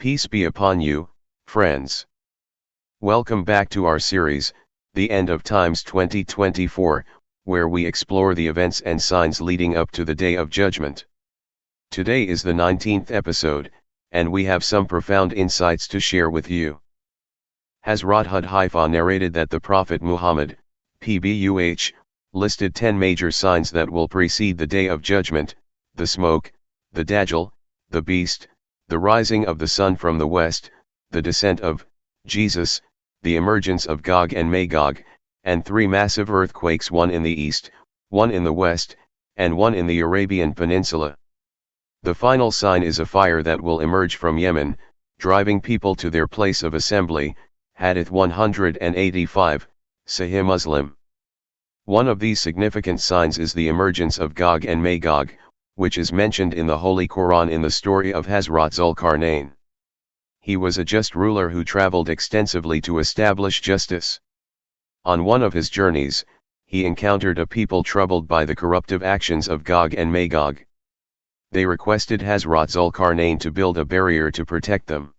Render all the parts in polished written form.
Peace be upon you, friends. Welcome back to our series, The End of Times 2024, where we explore the events and signs leading up to the Day of Judgment. Today is the 19th episode, and we have some profound insights to share with you. Hazrat Hudhaifa narrated that the Prophet Muhammad, PBUH, listed 10 major signs that will precede the Day of Judgment: the smoke, the Dajjal, the beast, the rising of the sun from the west, the descent of Jesus, the emergence of Gog and Magog, and 3 massive earthquakes, one in the east, one in the west, and one in the Arabian Peninsula. The final sign is a fire that will emerge from Yemen, driving people to their place of assembly, Hadith 185, Sahih Muslim. One of these significant signs is the emergence of Gog and Magog, which is mentioned in the Holy Quran in the story of Hazrat Dhul-Qarnayn. He was a just ruler who traveled extensively to establish justice. On one of his journeys, he encountered a people troubled by the corruptive actions of Gog and Magog. They requested Hazrat Dhul-Qarnayn to build a barrier to protect them.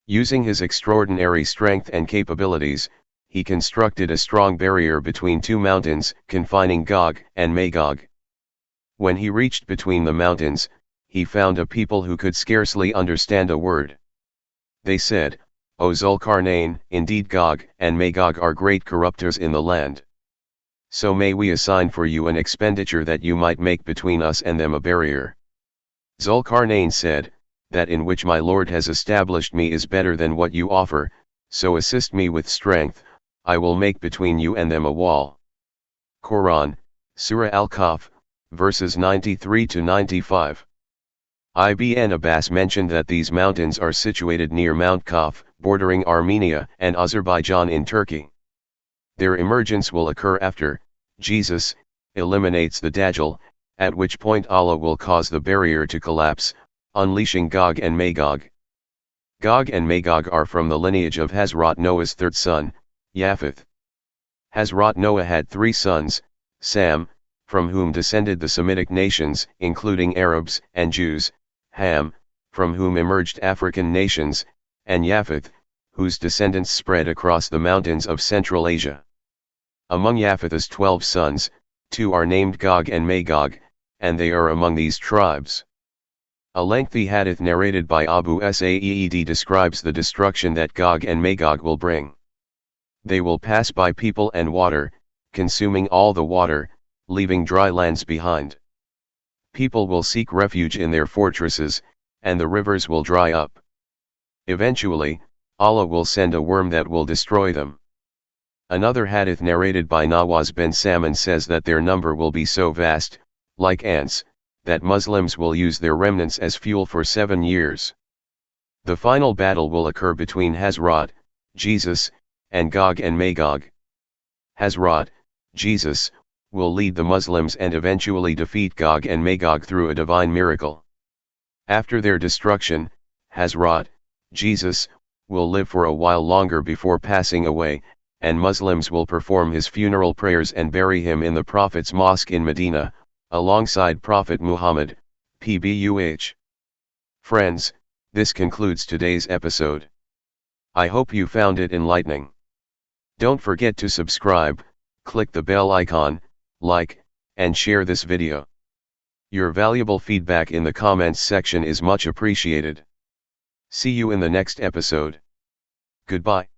Using his extraordinary strength and capabilities, he constructed a strong barrier between 2 mountains, confining Gog and Magog. When he reached between the mountains, he found a people who could scarcely understand a word. They said, "O Dhul-Qarnayn, indeed Gog and Magog are great corruptors in the land. So may we assign for you an expenditure that you might make between us and them a barrier." Dhul-Qarnayn said, "That in which my Lord has established me is better than what you offer, so assist me with strength, I will make between you and them a wall." Quran, Surah Al-Qaf, verses 93 to 95. Ibn Abbas mentioned that these mountains are situated near Mount Qaf, bordering Armenia and Azerbaijan in Turkey. Their emergence will occur after Jesus eliminates the Dajjal, at which point Allah will cause the barrier to collapse, unleashing Gog and Magog. Gog and Magog are from the lineage of Hazrat Noah's 3rd son, Japheth. Hazrat Noah had 3 sons, Sam, from whom descended the Semitic nations, including Arabs and Jews, Ham, from whom emerged African nations, and Japheth, whose descendants spread across the mountains of Central Asia. Among Japheth's 12 sons, 2 are named Gog and Magog, and they are among these tribes. A lengthy hadith narrated by Abu Sa'id describes the destruction that Gog and Magog will bring. They will pass by people and water, consuming all the water, leaving dry lands behind. People will seek refuge in their fortresses, and the rivers will dry up. Eventually, Allah will send a worm that will destroy them. Another hadith narrated by Nawaz bin Salman says that their number will be so vast, like ants, that Muslims will use their remnants as fuel for 7 years. The final battle will occur between Hazrat, Jesus, and Gog and Magog. Hazrat, Jesus, will lead the Muslims and eventually defeat Gog and Magog through a divine miracle. After their destruction, Hazrat, Jesus, will live for a while longer before passing away, and Muslims will perform his funeral prayers and bury him in the Prophet's mosque in Medina, alongside Prophet Muhammad, PBUH. Friends, this concludes today's episode. I hope you found it enlightening. Don't forget to subscribe, click the bell icon, like, and share this video. Your valuable feedback in the comments section is much appreciated. See you in the next episode. Goodbye.